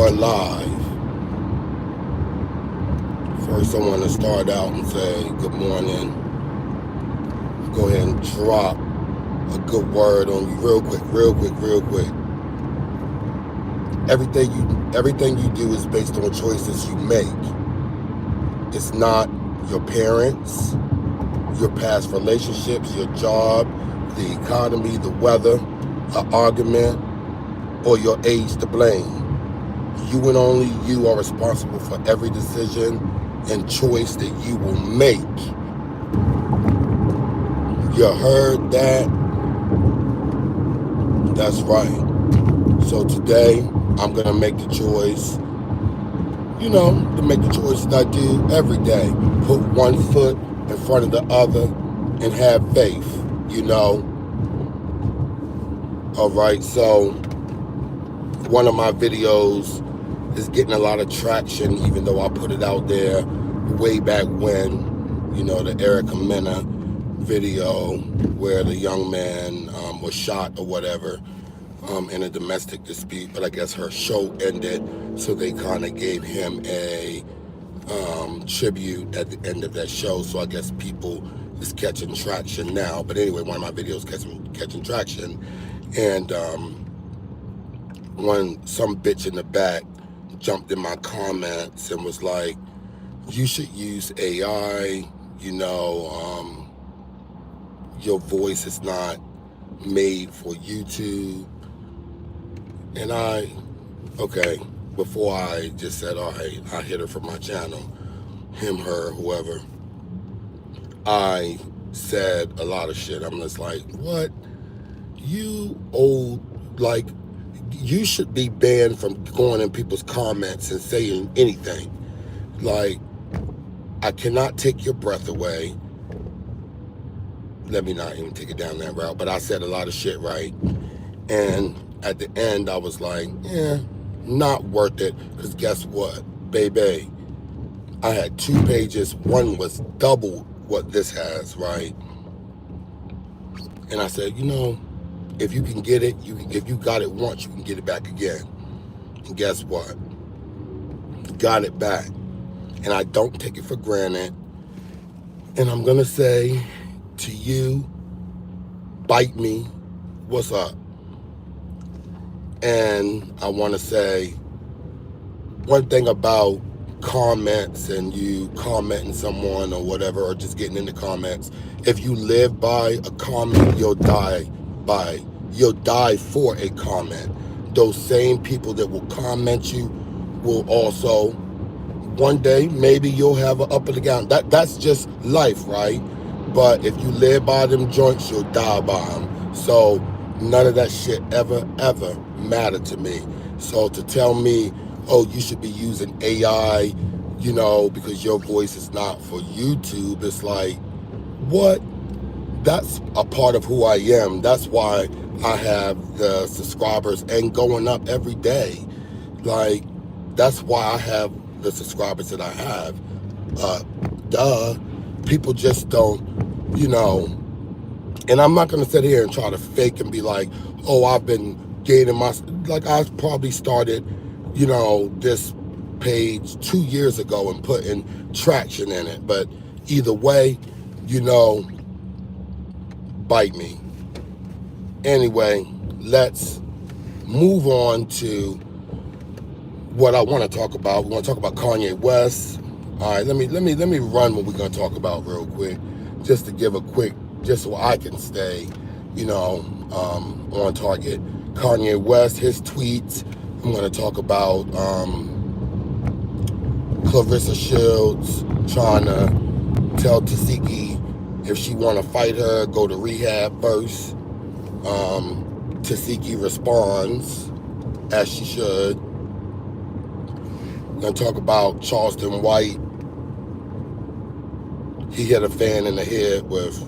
are live. First, I want to start out and say good morning. Go ahead and drop a good word on you real quick. Everything you do is based on choices you make. It's not your parents, your past relationships, your job, the economy, the weather, an argument, or your age to blame. You and only you are responsible for every decision and choice that you will make. You heard that? That's right. So today, I'm going to make the choice, to make the choice that I do every day. Put one foot in front of the other and have faith, All right, so one of my videos is getting a lot of traction, even though I put it out there way back when, the Erica Mena video where the young man was shot or whatever in a domestic dispute. But I guess her show ended, so they kind of gave him a tribute at the end of that show. So I guess people is catching traction now. But anyway, one of my videos catching traction. And when some bitch in the back jumped in my comments and was like, you should use AI, your voice is not made for YouTube. And before I just said, all right, I hit her from my channel, him, her, whoever, I said a lot of shit. I'm just like, what? You old, you should be banned from going in people's comments and saying anything. Like, I cannot take your breath away. Let me not even take it down that route. But I said a lot of shit, right? And at the end, I was like, not worth it. Because guess what, baby? I had 2 pages. One was double what this has, right? And I said, if you can get it, if you got it once, you can get it back again. And guess what? Got it back. And I don't take it for granted. And I'm going to say to you, bite me, what's up? And I want to say one thing about comments and you commenting someone or whatever, or just getting in the comments. If you live by a comment, you'll die for a comment. Those same people that will comment you will also, one day, maybe you'll have an up and down. That's just life, right? But if you live by them joints, you'll die by them. So none of that shit ever mattered to me. So to tell me, oh, you should be using AI, because your voice is not for YouTube, it's like, what? That's a part of who I am. That's why I have the subscribers and going up every day. Like, that's why I have the subscribers that I have. People just don't, and I'm not going to sit here and try to fake and be like, oh, I've been gaining I probably started, this page 2 years ago and putting traction in it. But either way, bite me. Anyway, let's move on to what I want to talk about. We want to talk about Kanye West. All right, let me run what we're going to talk about real quick, just to give a quick, just so I can stay, on target. Kanye West, his tweets. I'm going to talk about Claressa Shields trying to tell Tesehki if she want to fight her, go to rehab first. Tesehki responds, as she should. I'm going to talk about Charleston White. He hit a fan in the head with,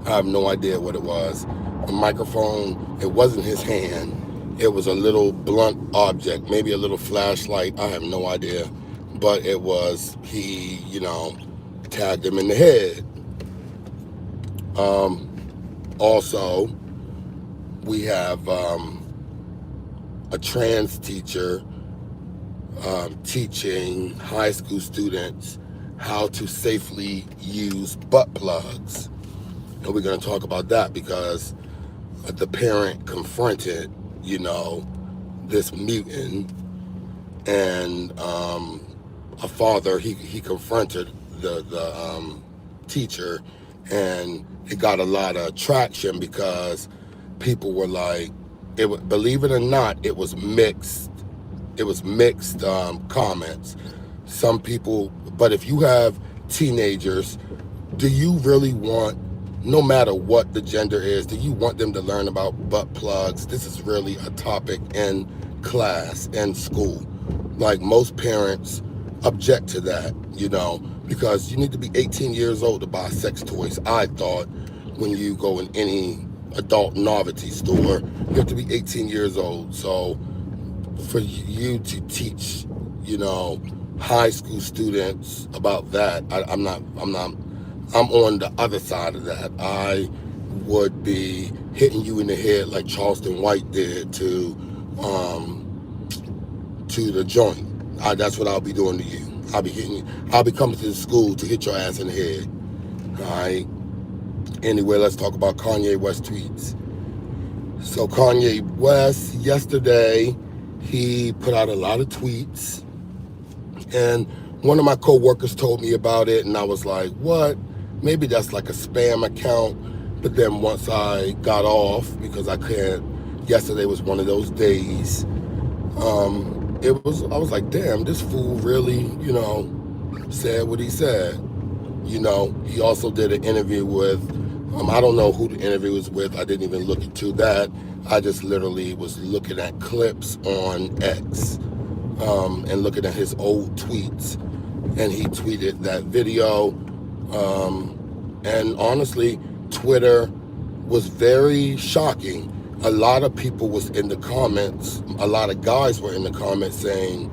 I have no idea what it was. A microphone. It wasn't his hand. It was a little blunt object, maybe a little flashlight. I have no idea. But it was, he, tagged him in the head. Also, we have a trans teacher teaching high school students how to safely use butt plugs. And we're going to talk about that because the parent confronted, this mutant, and a father, he confronted the teacher, and it got a lot of traction because people were like, believe it or not, it was mixed. It was mixed comments. Some people, but if you have teenagers, do you really want, no matter what the gender is, do you want them to learn about butt plugs? This is really a topic in class and school. Like, most parents object to that, because you need to be 18 years old to buy sex toys. I thought when you go in any adult novelty store, you have to be 18 years old. So for you to teach, high school students about that, I'm on the other side of that. I would be hitting you in the head like Charleston White did to the joint. That's what I'll be doing to you. I'll be hitting you. I'll be coming to the school to hit your ass in the head. All right. Anyway, let's talk about Kanye West tweets. So Kanye West, yesterday, he put out a lot of tweets, and one of my co-workers told me about it, and I was like, what? Maybe that's like a spam account. But then once I got off, because I can't, yesterday was one of those days, I was like, damn, this fool really, said what he said. He also did an interview with, I don't know who the interview was with. I didn't even look into that. I just literally was looking at clips on X, and looking at his old tweets. And he tweeted that video. And honestly, Twitter was very shocking. A lot of people was in the comments, a lot of guys were in the comments saying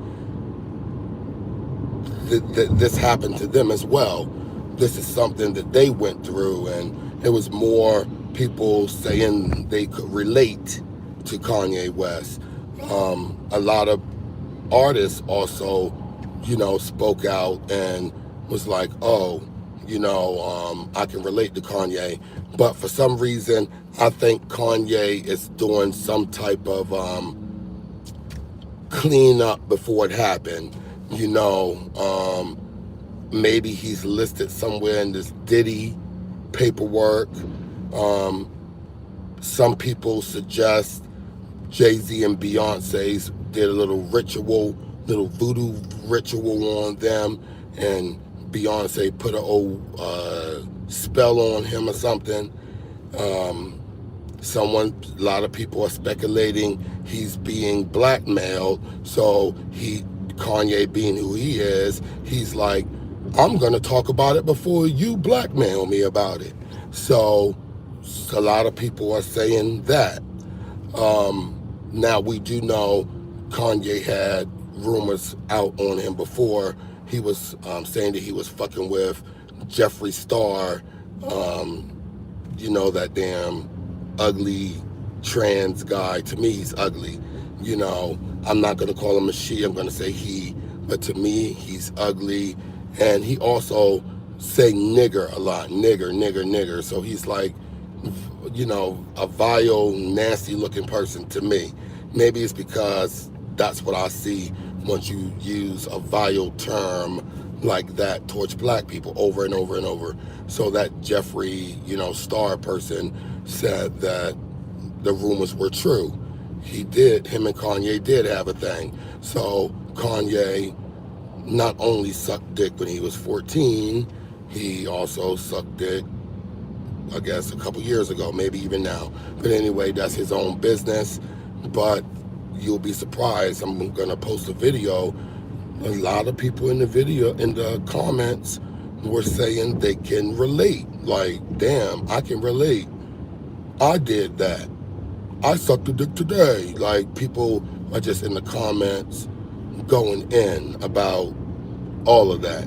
that this happened to them as well. This is something that they went through, and it was more people saying they could relate to Kanye West. A lot of artists also, spoke out and was like, oh, I can relate to Kanye. But for some reason, I think Kanye is doing some type of cleanup before it happened. Maybe he's listed somewhere in this Diddy paperwork. Some people suggest Jay-Z and Beyonce's did a little voodoo ritual on them, and Beyonce put an old spell on him or something. A lot of people are speculating he's being blackmailed. So Kanye being who he is, he's like, I'm gonna talk about it before you blackmail me about it. So a lot of people are saying that. Now we do know Kanye had rumors out on him before. He was saying that he was fucking with Jeffree Star, that damn ugly trans guy. To me, he's ugly. I'm not going to call him a she, I'm going to say he. But to me, he's ugly. And he also say nigger a lot. Nigger. So he's like, a vile, nasty looking person to me. Maybe it's because that's what I see once you use a vile term like that towards black people over and over and over. So that Jeffree, Star person said that the rumors were true. Him and Kanye did have a thing. So Kanye not only sucked dick when he was 14, he also sucked dick, I guess, a couple years ago, maybe even now. But anyway, that's his own business. But you'll be surprised. I'm gonna post a video. A lot of people in the comments were saying they can relate. Like, damn, I can relate. I did that. I sucked a dick today. Like, people are just in the comments going in about all of that,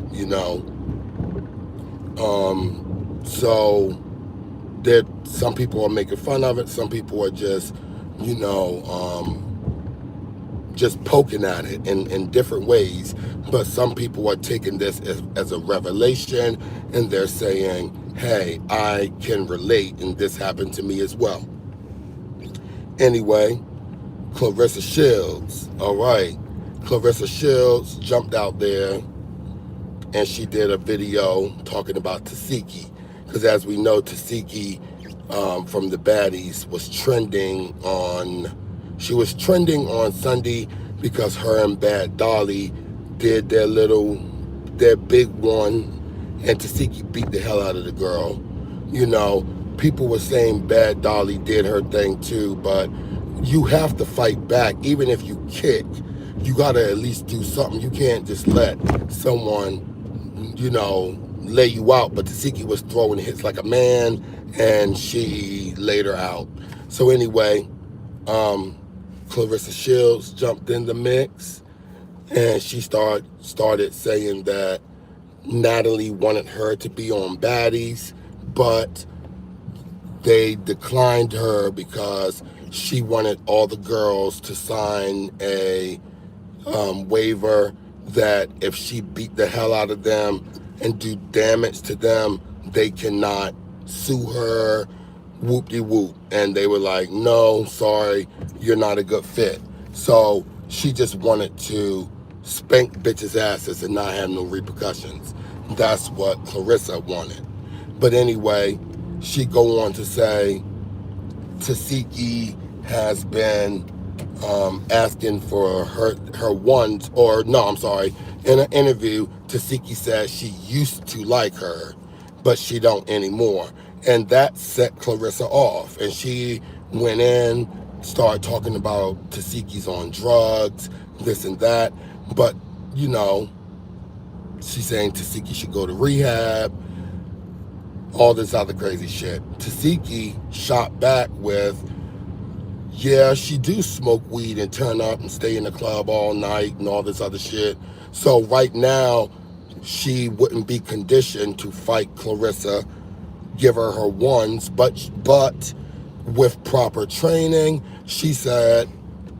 So some people are making fun of it. Some people are just, just poking at it in different ways. But some people are taking this as a revelation, and they're saying, hey, I can relate, and this happened to me as well. Anyway, Claressa Shields. All right. Claressa Shields jumped out there and she did a video talking about Tesehki. Because as we know, Tesehki from the baddies was trending on, she was trending on Sunday because her and Bad Dolly did their big one, and Tesehki beat the hell out of the girl. You know, people were saying Bad Dolly did her thing too, but you have to fight back. Even if you kick, you gotta at least do something. You can't just let someone, you know, lay you out. But Tesehki was throwing hits like a man, and she laid her out. So anyway, Claressa Shields jumped in the mix, and she started saying that Natalie wanted her to be on Baddies, but they declined her because she wanted all the girls to sign a waiver that if she beat the hell out of them and do damage to them, they cannot sue her, whoop-de-whoop. And they were like, no, sorry, you're not a good fit. So she just wanted to spank bitches' asses and not have no repercussions. That's what Claressa wanted. But anyway, she go on to say Tesehki has been asking for her ones, or no, I'm sorry, in an interview, Tesehki said she used to like her, but she don't anymore. And that set Claressa off. And she went in, started talking about Tesehki's on drugs, this and that. But, you know, she's saying Tesehki should go to rehab, all this other crazy shit. Tesehki shot back with, yeah, she do smoke weed and turn up and stay in the club all night and all this other shit. So right now, she wouldn't be conditioned to fight Claressa, give her her ones, but with proper training, she said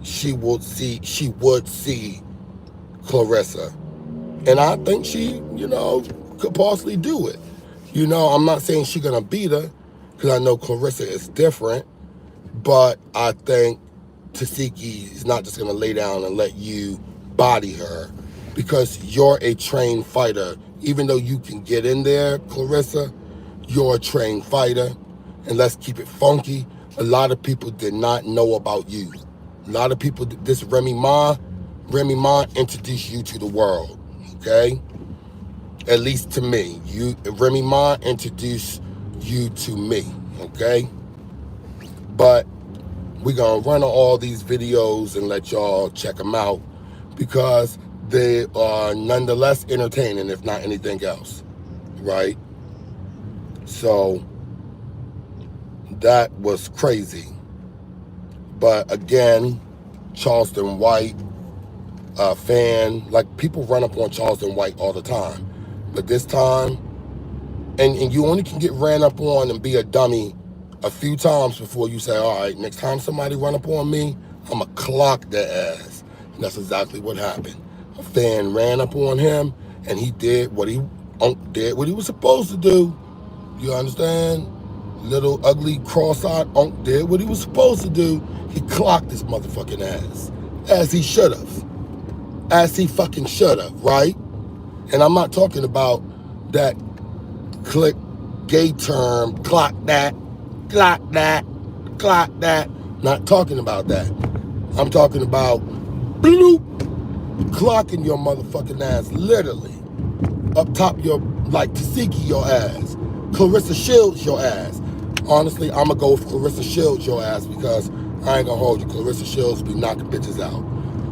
she would see Claressa. And I think she, you know, could possibly do it. You know, I'm not saying she's gonna beat her, because I know Claressa is different, but I think Tesehki is not just gonna lay down and let you body her, because you're a trained fighter. Even though you can get in there, Claressa, you're a trained fighter. And let's keep it funky. A lot of people did not know about you. A lot of people, this Remy Ma introduced you to the world, okay? At least to me. Remy Ma introduced you to me, okay? But we're gonna run all these videos and let y'all check them out, because they are nonetheless entertaining, if not anything else, right? So that was crazy. But again, Charleston White, fan, like people run up on Charleston White all the time. But this time, and you only can get ran up on and be a dummy a few times before you say, all right, next time somebody run up on me, I'm going to clock their ass. And that's exactly what happened. A fan ran up on him, and he did what he was supposed to do. You understand? Little ugly cross-eyed Unk did what he was supposed to do. He clocked his motherfucking ass. As he should have. As he fucking should have, right? And I'm not talking about that click gay term, clock that, clock that, clock that. Not talking about that. I'm talking about bloop, clocking your motherfucking ass, literally. Up top your, like Tesehki your ass. Claressa Shields your ass. Honestly, I'm going to go with Claressa Shields your ass, because I ain't going to hold you. Claressa Shields be knocking bitches out.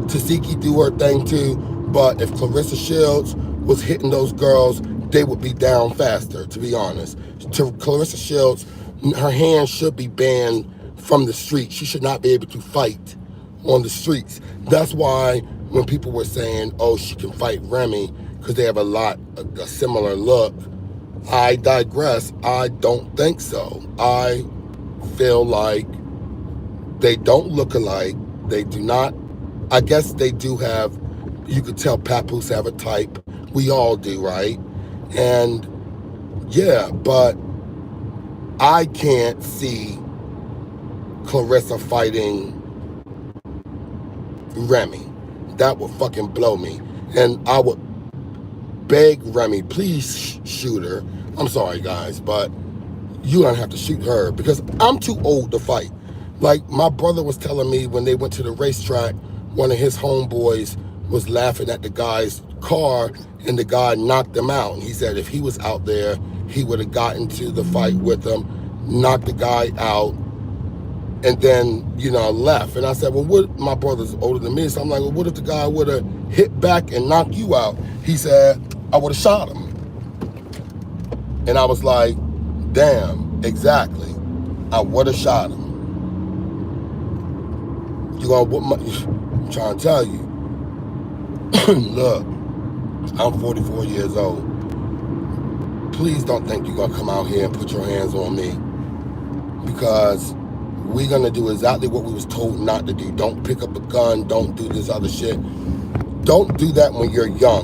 Tesehki do her thing too, but if Claressa Shields was hitting those girls, they would be down faster, to be honest. To Claressa Shields, her hands should be banned from the street. She should not be able to fight on the streets. That's why when people were saying, oh, she can fight Remy, because they have a similar look, I digress. I don't think so. I feel like they don't look alike. They do not I guess they do have, you could tell Papoose have a type. We all do, right? And yeah, but I can't see Claressa fighting Remy. That would fucking blow me. And I would beg Remy, please shoot her. I'm sorry, guys, but you don't have to shoot her because I'm too old to fight. Like my brother was telling me when they went to the racetrack, one of his homeboys was laughing at the guy's car and the guy knocked him out. And he said if he was out there, he would have gotten to the fight with him, knocked the guy out, and then, you know, left. And I said, well, what? My brother's older than me, so I'm like, well, what if the guy would have hit back and knocked you out? He said, I would have shot him. And I was like, damn, exactly. I would have shot him. You gonna whoop my, I'm trying to tell you. Look, I'm 44 years old. Please don't think you're gonna come out here and put your hands on me, because we're gonna do exactly what we was told not to do. Don't pick up a gun, don't do this other shit. Don't do that when you're young.